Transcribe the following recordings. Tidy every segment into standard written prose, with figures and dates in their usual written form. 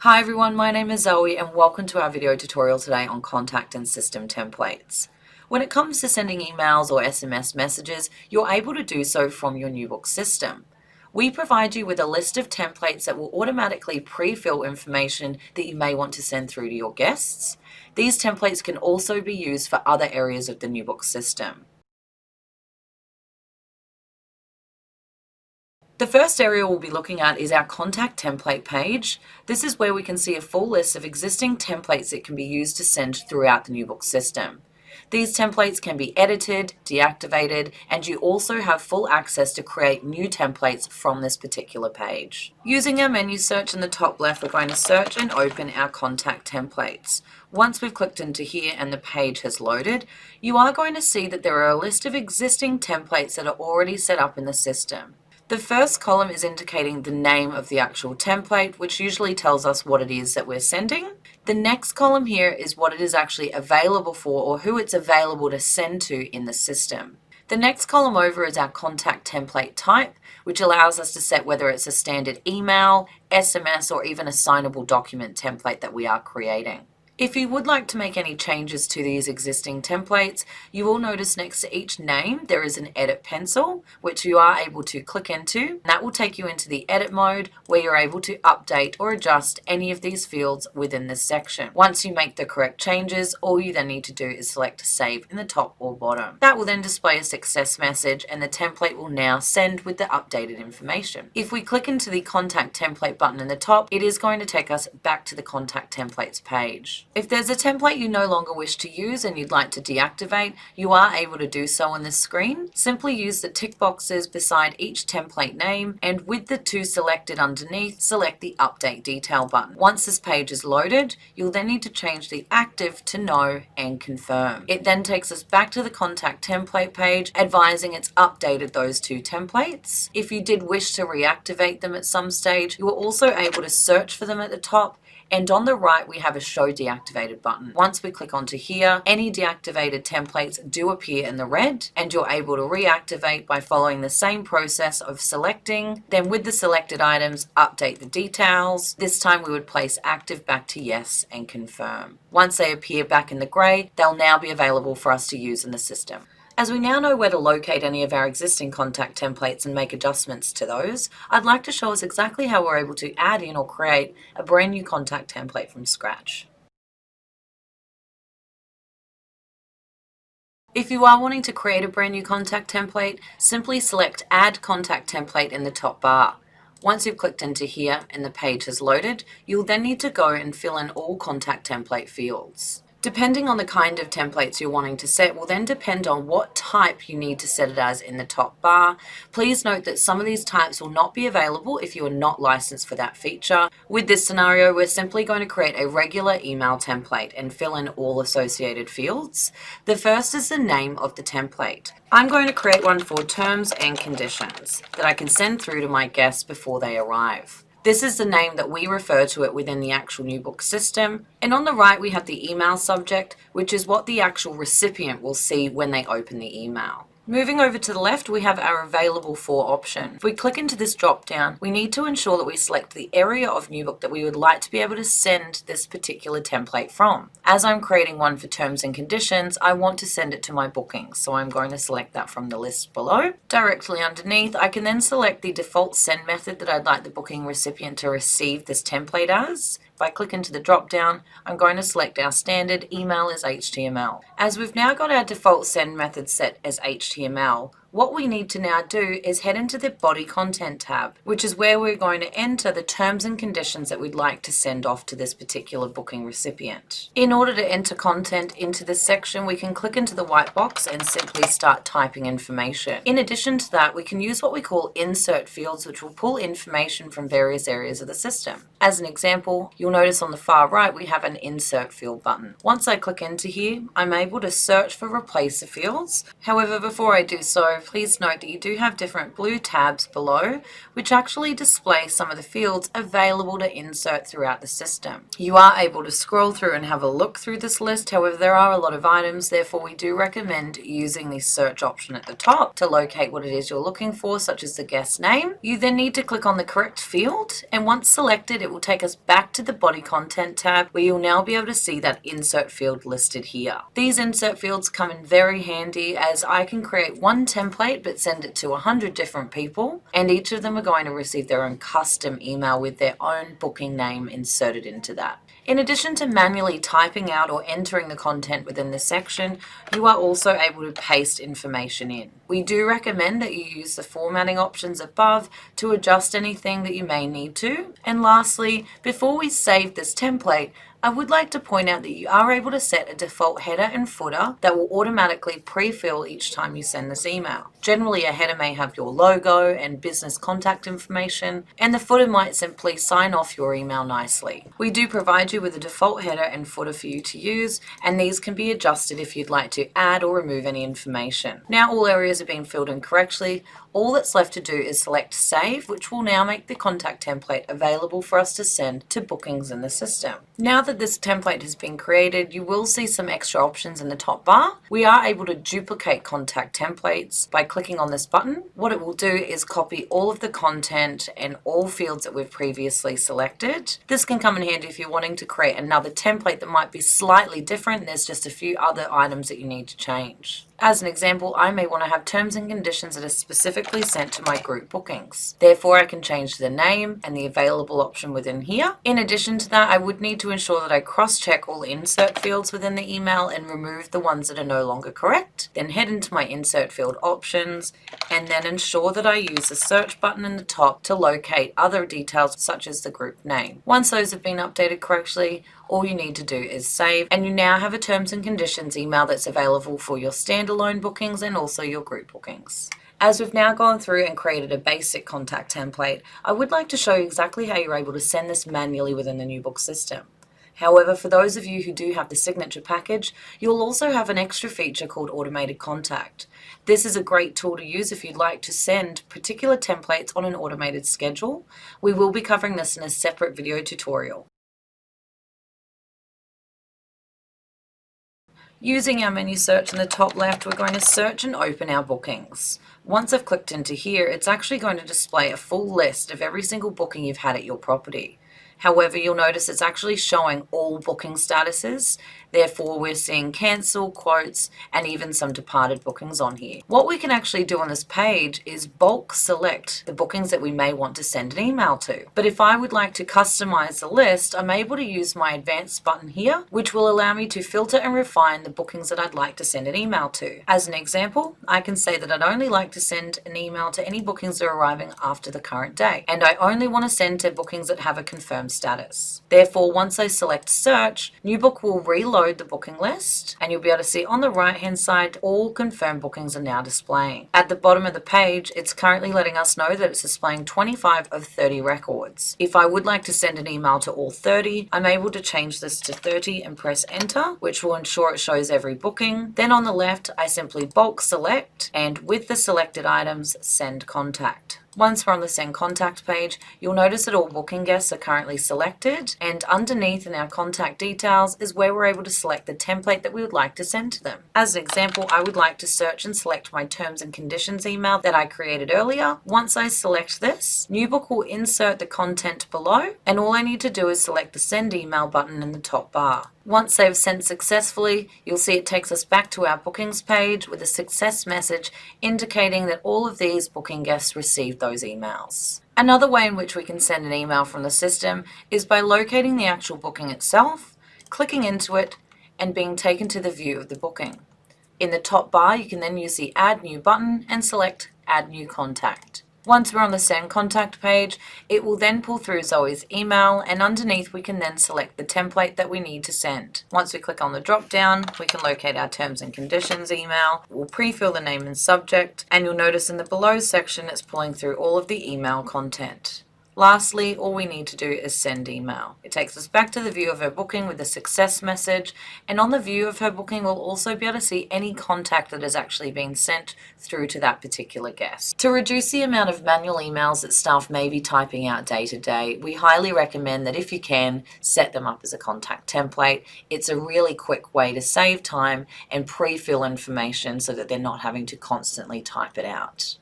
Hi everyone, my name is Zoe and welcome to our video tutorial today on contact and system templates. When it comes to sending emails or SMS messages, you're able to do so from your NewBook system. We provide you with a list of templates that will automatically pre-fill information that you may want to send through to your guests. These templates can also be used for other areas of the NewBook system. The first area we'll be looking at is our contact template page. This is where we can see a full list of existing templates that can be used to send throughout the NewBook system. These templates can be edited, deactivated, and you also have full access to create new templates from this particular page. Using our menu search in the top left, we're going to search and open our contact templates. Once we've clicked into here and the page has loaded, you are going to see that there are a list of existing templates that are already set up in the system. The first column is indicating the name of the actual template, which usually tells us what it is that we're sending. The next column here is what it is actually available for or who it's available to send to in the system. The next column over is our contact template type, which allows us to set whether it's a standard email, SMS, or even a signable document template that we are creating. If you would like to make any changes to these existing templates, you will notice next to each name there is an edit pencil, which you are able to click into. That will take you into the edit mode where you're able to update or adjust any of these fields within this section. Once you make the correct changes, all you then need to do is select save in the top or bottom. That will then display a success message and the template will now send with the updated information. If we click into the contact template button in the top, it is going to take us back to the contact templates page. If there's a template you no longer wish to use and you'd like to deactivate, you are able to do so on this screen. Simply use the tick boxes beside each template name and with the two selected underneath, select the Update Detail button. Once this page is loaded, you'll then need to change the active to no and confirm. It then takes us back to the contact template page, advising it's updated those two templates. If you did wish to reactivate them at some stage, you are also able to search for them at the top. And on the right, we have a Show Deactivated button. Once we click onto here, any deactivated templates do appear in the red, and you're able to reactivate by following the same process of selecting. Then with the selected items, update the details. This time we would place active back to yes and confirm. Once they appear back in the gray, they'll now be available for us to use in the system. As we now know where to locate any of our existing contact templates and make adjustments to those, I'd like to show us exactly how we're able to add in or create a brand new contact template from scratch. If you are wanting to create a brand new contact template, simply select Add Contact Template in the top bar. Once you've clicked into here and the page has loaded, you'll then need to go and fill in all contact template fields. Depending on the kind of templates you're wanting to set will then depend on what type you need to set it as in the top bar. Please note that some of these types will not be available if you are not licensed for that feature. With this scenario, we're simply going to create a regular email template and fill in all associated fields. The first is the name of the template. I'm going to create one for terms and conditions that I can send through to my guests before they arrive. This is the name that we refer to it within the actual NewBook system. And on the right, we have the email subject, which is what the actual recipient will see when they open the email. Moving over to the left, we have our available for option. If we click into this drop down, we need to ensure that we select the area of NewBook that we would like to be able to send this particular template from. As I'm creating one for terms and conditions, I want to send it to my bookings, so I'm going to select that from the list below. Directly underneath, I can then select the default send method that I'd like the booking recipient to receive this template as. If I click into the drop down, I'm going to select our standard email as HTML. As we've now got our default send method set as HTML, what we need to now do is head into the body content tab, which is where we're going to enter the terms and conditions that we'd like to send off to this particular booking recipient. In order to enter content into this section, we can click into the white box and simply start typing information. In addition to that, we can use what we call insert fields, which will pull information from various areas of the system. As an example, you'll notice on the far right we have an insert field button. Once I click into here, I'm able to search for replacer fields. However, before I do so, though, please note that you do have different blue tabs below, which actually display some of the fields available to insert throughout the system. You are able to scroll through and have a look through this list. However, there are a lot of items, therefore we do recommend using the search option at the top to locate what it is you're looking for, such as the guest name. You then need to click on the correct field, and once selected, it will take us back to the body content tab, where you'll now be able to see that insert field listed here. These insert fields come in very handy, as I can create one template but send it to 100 different people, and each of them are going to receive their own custom email with their own booking name inserted into that. In addition to manually typing out or entering the content within this section, you are also able to paste information in. We do recommend that you use the formatting options above to adjust anything that you may need to. And lastly, before we save this template, I would like to point out that you are able to set a default header and footer that will automatically pre-fill each time you send this email. Generally, a header may have your logo and business contact information, and the footer might simply sign off your email nicely. We do provide you with a default header and footer for you to use, and these can be adjusted if you'd like to add or remove any information. Now all areas have been filled in correctly. All that's left to do is select Save, which will now make the contact template available for us to send to bookings in the system. Now that this template has been created, you will see some extra options in the top bar. We are able to duplicate contact templates by clicking on this button. What it will do is copy all of the content and all fields that we've previously selected. This can come in handy if you're wanting to create another template that might be slightly different. There's just a few other items that you need to change. As an example, I may want to have terms and conditions that are specifically sent to my group bookings. Therefore, I can change the name and the available option within here. In addition to that, I would need to ensure that I cross-check all insert fields within the email and remove the ones that are no longer correct. Then head into my insert field options and then ensure that I use the search button in the top to locate other details such as the group name. Once those have been updated correctly, all you need to do is save, and you now have a terms and conditions email that's available for your standalone bookings and also your group bookings. As we've now gone through and created a basic contact template, I would like to show you exactly how you're able to send this manually within the NewBook system. However, for those of you who do have the signature package, you'll also have an extra feature called Automated Contact. This is a great tool to use if you'd like to send particular templates on an automated schedule. We will be covering this in a separate video tutorial. Using our menu search in the top left, we're going to search and open our bookings. Once I've clicked into here, it's actually going to display a full list of every single booking you've had at your property. However, you'll notice it's actually showing all booking statuses. Therefore, we're seeing cancel, quotes, and even some departed bookings on here. What we can actually do on this page is bulk select the bookings that we may want to send an email to. But if I would like to customize the list, I'm able to use my advanced button here, which will allow me to filter and refine the bookings that I'd like to send an email to. As an example, I can say that I'd only like to send an email to any bookings that are arriving after the current day, and I only want to send to bookings that have a confirmed status. Therefore, once I select search, NewBook will reload the booking list, and you'll be able to see on the right hand side all confirmed bookings are now displaying. At the bottom of the page, it's currently letting us know that it's displaying 25 of 30 records. If I would like to send an email to all 30, I'm able to change this to 30 and press enter, which will ensure it shows every booking. Then on the left, I simply bulk select, and with the selected items, send contact. Once we're on the Send Contact page, you'll notice that all booking guests are currently selected, and underneath in our contact details is where we're able to select the template that we would like to send to them. As an example, I would like to search and select my terms and conditions email that I created earlier. Once I select this, NewBook will insert the content below, and all I need to do is select the Send Email button in the top bar. Once they've sent successfully, you'll see it takes us back to our bookings page with a success message indicating that all of these booking guests received those emails. Another way in which we can send an email from the system is by locating the actual booking itself, clicking into it, and being taken to the view of the booking. In the top bar, you can then use the Add New button and select Add New Contact. Once we're on the Send Contact page, it will then pull through Zoe's email, and underneath we can then select the template that we need to send. Once we click on the drop down, we can locate our terms and conditions email. We'll pre-fill the name and subject, and you'll notice in the below section it's pulling through all of the email content. Lastly, all we need to do is send email. It takes us back to the view of her booking with a success message, and on the view of her booking we'll also be able to see any contact that has actually been sent through to that particular guest. To reduce the amount of manual emails that staff may be typing out day to day, we highly recommend that if you can, set them up as a contact template. It's a really quick way to save time and pre-fill information so that they're not having to constantly type it out.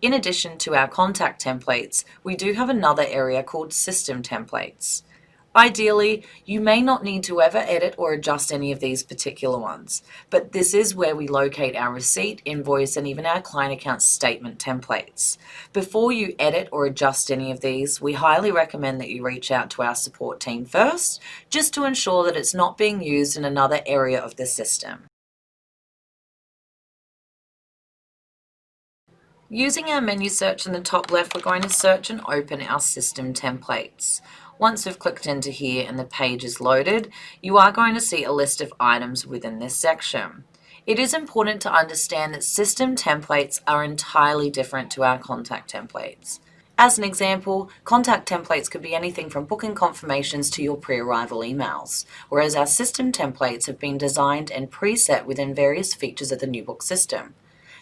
In addition to our contact templates, we do have another area called system templates. Ideally, you may not need to ever edit or adjust any of these particular ones, but this is where we locate our receipt, invoice, and even our client account statement templates. Before you edit or adjust any of these, we highly recommend that you reach out to our support team first, just to ensure that it's not being used in another area of the system. Using our menu search in the top left, we're going to search and open our system templates. Once we've clicked into here and the page is loaded, you are going to see a list of items within this section. It is important to understand that system templates are entirely different to our contact templates. As an example, contact templates could be anything from booking confirmations to your pre-arrival emails, whereas our system templates have been designed and preset within various features of the NewBook system.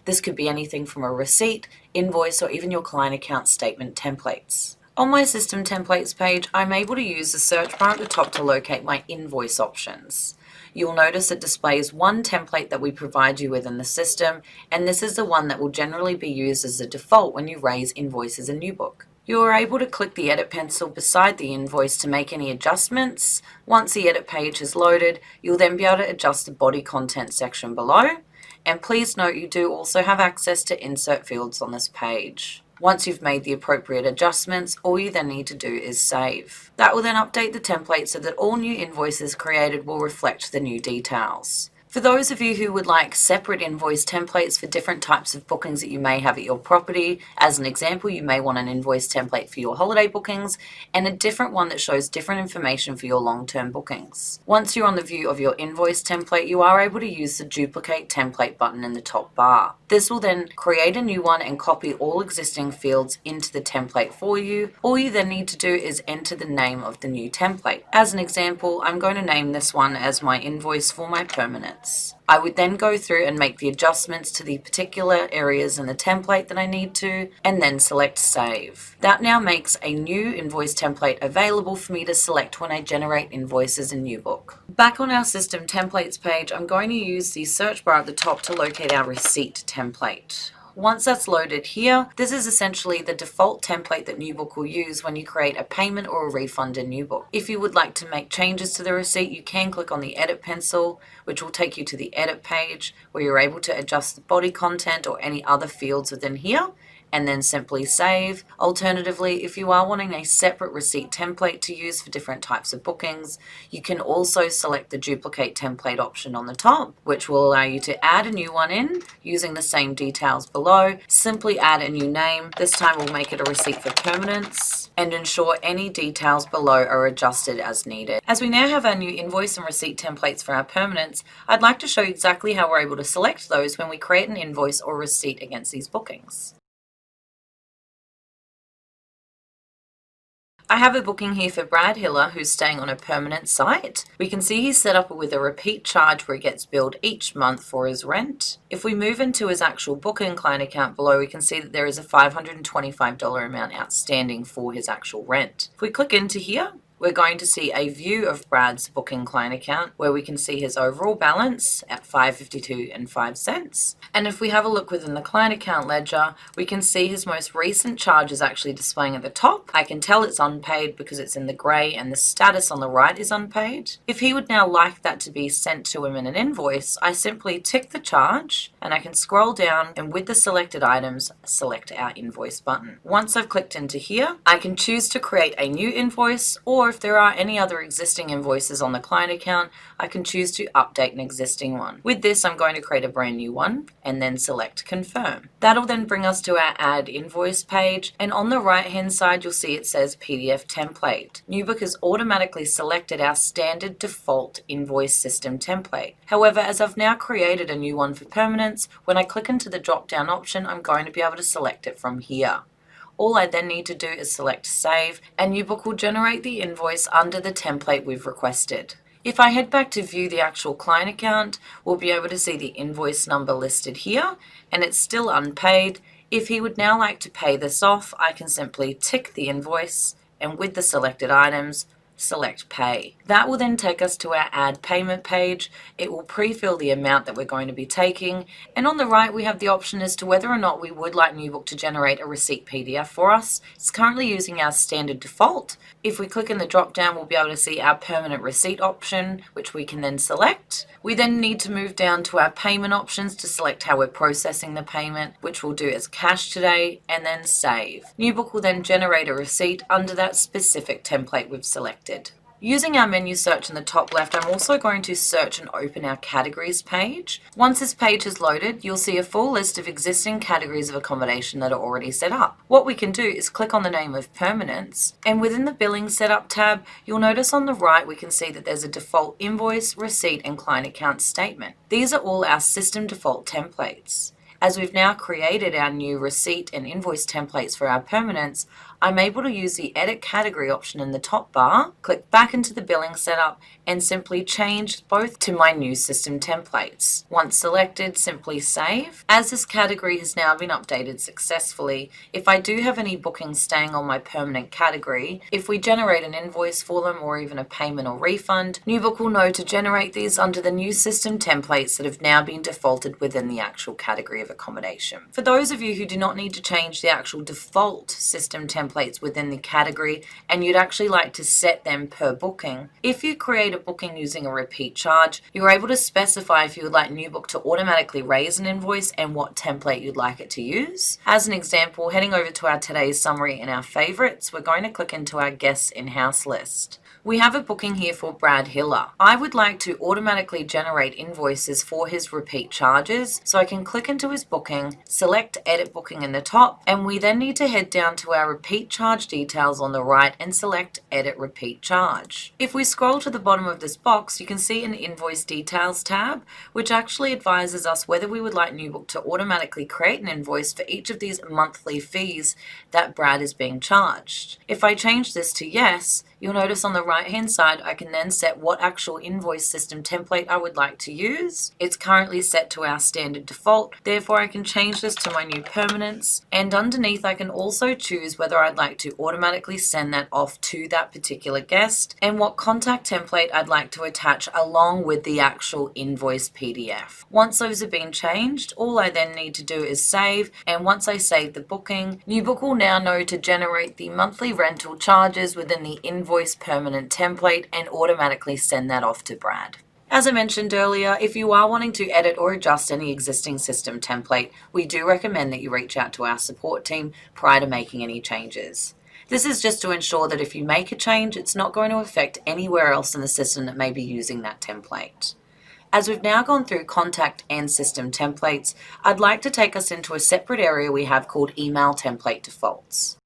This could be anything from a receipt, invoice, or even your client account statement templates. On my system templates page, I'm able to use the search bar at the top to locate my invoice options. You'll notice it displays one template that we provide you with in the system, and this is the one that will generally be used as the default when you raise invoices in NewBook. You are able to click the edit pencil beside the invoice to make any adjustments. Once the edit page is loaded, you'll then be able to adjust the body content section below. And please note you do also have access to insert fields on this page. Once you've made the appropriate adjustments, all you then need to do is save. That will then update the template so that all new invoices created will reflect the new details. For those of you who would like separate invoice templates for different types of bookings that you may have at your property, as an example, you may want an invoice template for your holiday bookings and a different one that shows different information for your long-term bookings. Once you're on the view of your invoice template, you are able to use the duplicate template button in the top bar. This will then create a new one and copy all existing fields into the template for you. All you then need to do is enter the name of the new template. As an example, I'm going to name this one as my invoice for my permanent. I would then go through and make the adjustments to the particular areas in the template that I need to, and then select Save. That now makes a new invoice template available for me to select when I generate invoices in NewBook. Back on our system templates page, I'm going to use the search bar at the top to locate our receipt template. Once that's loaded here, this is essentially the default template that NewBook will use when you create a payment or a refund in NewBook. If you would like to make changes to the receipt, you can click on the edit pencil, which will take you to the edit page where you're able to adjust the body content or any other fields within here, and then simply save. Alternatively, if you are wanting a separate receipt template to use for different types of bookings, you can also select the duplicate template option on the top, which will allow you to add a new one in using the same details below. Simply add a new name. This time we'll make it a receipt for permanence and ensure any details below are adjusted as needed. As we now have our new invoice and receipt templates for our permanents, I'd like to show you exactly how we're able to select those when we create an invoice or receipt against these bookings. I have a booking here for Brad Hiller, who's staying on a permanent site. We can see he's set up with a repeat charge where he gets billed each month for his rent. If we move into his actual booking client account below, we can see that there is a $525 amount outstanding for his actual rent. If we click into here, we're going to see a view of Brad's booking client account where we can see his overall balance at $552.05. And if we have a look within the client account ledger, we can see his most recent charge is actually displaying at the top. I can tell it's unpaid because it's in the grey and the status on the right is unpaid. If he would now like that to be sent to him in an invoice, I simply tick the charge and I can scroll down and with the selected items, select our invoice button. Once I've clicked into here, I can choose to create a new invoice, or if there are any other existing invoices on the client account, I can choose to update an existing one. With this, I'm going to create a brand new one and then select confirm. That'll then bring us to our add invoice page, and on the right hand side you'll see it says PDF template. NewBook has automatically selected our standard default invoice system template. However, as I've now created a new one for permanence, when I click into the drop down option, I'm going to be able to select it from here. All I then need to do is select Save, and NewBook will generate the invoice under the template we've requested. If I head back to view the actual client account, we'll be able to see the invoice number listed here, and it's still unpaid. If he would now like to pay this off, I can simply tick the invoice, and with the selected items, select Pay. That will then take us to our Add Payment page. It will pre-fill the amount that we're going to be taking, and on the right we have the option as to whether or not we would like NewBook to generate a receipt PDF for us. It's currently using our standard default. If we click in the drop down, we'll be able to see our permanent receipt option, which we can then select. We then need to move down to our payment options to select how we're processing the payment, which we'll do as cash today, and then save. NewBook will then generate a receipt under that specific template we've selected. Using our menu search in the top left, I'm also going to search and open our categories page. Once this page is loaded, you'll see a full list of existing categories of accommodation that are already set up. What we can do is click on the name of permanence, and within the billing setup tab, you'll notice on the right we can see that there's a default invoice, receipt, and client account statement. These are all our system default templates. As we've now created our new receipt and invoice templates for our permanents, I'm able to use the Edit Category option in the top bar, click back into the billing setup, and simply change both to my new system templates. Once selected, simply save. As this category has now been updated successfully, if I do have any bookings staying on my permanent category, if we generate an invoice for them or even a payment or refund, NewBook will know to generate these under the new system templates that have now been defaulted within the actual category of accommodation. For those of you who do not need to change the actual default system templates within the category and you'd actually like to set them per booking, if you create a booking using a repeat charge, you're able to specify if you would like NewBook to automatically raise an invoice and what template you'd like it to use. As an example, heading over to our today's summary and our favorites, we're going to click into our guests in-house list. We have a booking here for Brad Hiller. I would like to automatically generate invoices for his repeat charges, so I can click into his booking, select Edit Booking in the top, and we then need to head down to our repeat charge details on the right and select Edit Repeat Charge. If we scroll to the bottom of this box, you can see an Invoice Details tab, which actually advises us whether we would like NewBook to automatically create an invoice for each of these monthly fees that Brad is being charged. If I change this to yes, you'll notice on the right hand side I can then set what actual invoice system template I would like to use. It's currently set to our standard default, therefore I can change this to my new permanence, and underneath I can also choose whether I'd like to automatically send that off to that particular guest and what contact template I'd like to attach along with the actual invoice PDF. Once those have been changed, all I then need to do is save, and once I save the booking, NewBook will now know to generate the monthly rental charges within the invoice permanent template and automatically send that off to Brad. As I mentioned earlier, if you are wanting to edit or adjust any existing system template, we do recommend that you reach out to our support team prior to making any changes. This is just to ensure that if you make a change, it's not going to affect anywhere else in the system that may be using that template. As we've now gone through contact and system templates, I'd like to take us into a separate area we have called email template defaults.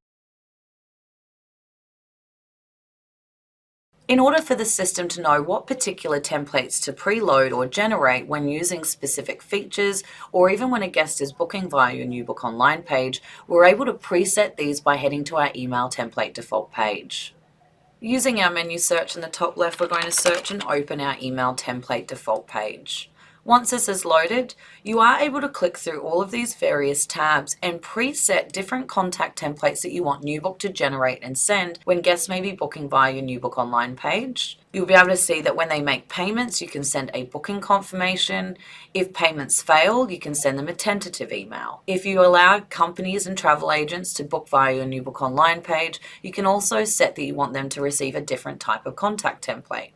In order for the system to know what particular templates to preload or generate when using specific features, or even when a guest is booking via your NewBook online page, we're able to preset these by heading to our email template default page. Using our menu search in the top left, we're going to search and open our email template default page. Once this is loaded, you are able to click through all of these various tabs and preset different contact templates that you want NewBook to generate and send when guests may be booking via your NewBook online page. You'll be able to see that when they make payments, you can send a booking confirmation. If payments fail, you can send them a tentative email. If you allow companies and travel agents to book via your NewBook online page, you can also set that you want them to receive a different type of contact template.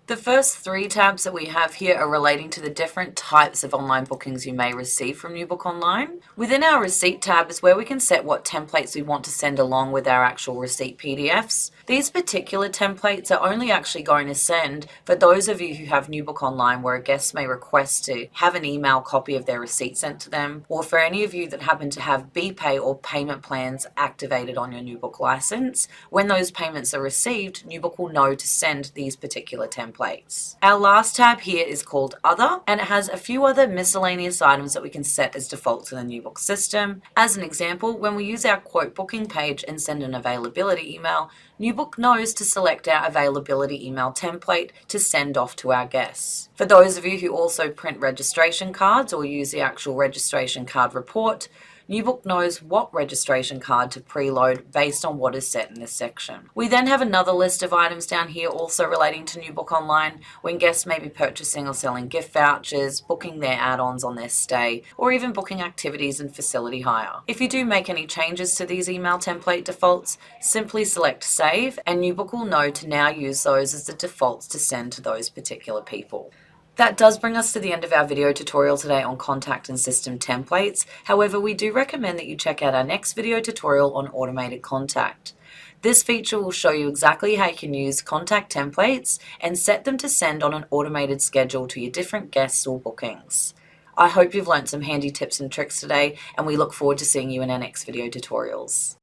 The first three tabs that we have here are relating to the different types of online bookings you may receive from NewBook Online. Within our receipt tab is where we can set what templates we want to send along with our actual receipt PDFs. These particular templates are only actually going to send for those of you who have NewBook Online where a guest may request to have an email copy of their receipt sent to them, or for any of you that happen to have BPay or payment plans activated on your NewBook license. When those payments are received, NewBook will know to send these particular templates. templates. Our last tab here is called Other, and it has a few other miscellaneous items that we can set as defaults in the NewBook system. As an example, when we use our quote booking page and send an availability email, NewBook knows to select our availability email template to send off to our guests. For those of you who also print registration cards or use the actual registration card report, NewBook knows what registration card to preload based on what is set in this section. We then have another list of items down here also relating to NewBook Online when guests may be purchasing or selling gift vouchers, booking their add-ons on their stay, or even booking activities and facility hire. If you do make any changes to these email template defaults, simply select Save and NewBook will know to now use those as the defaults to send to those particular people. That does bring us to the end of our video tutorial today on contact and system templates. However, we do recommend that you check out our next video tutorial on automated contact. This feature will show you exactly how you can use contact templates and set them to send on an automated schedule to your different guests or bookings. I hope you've learned some handy tips and tricks today, and we look forward to seeing you in our next video tutorials.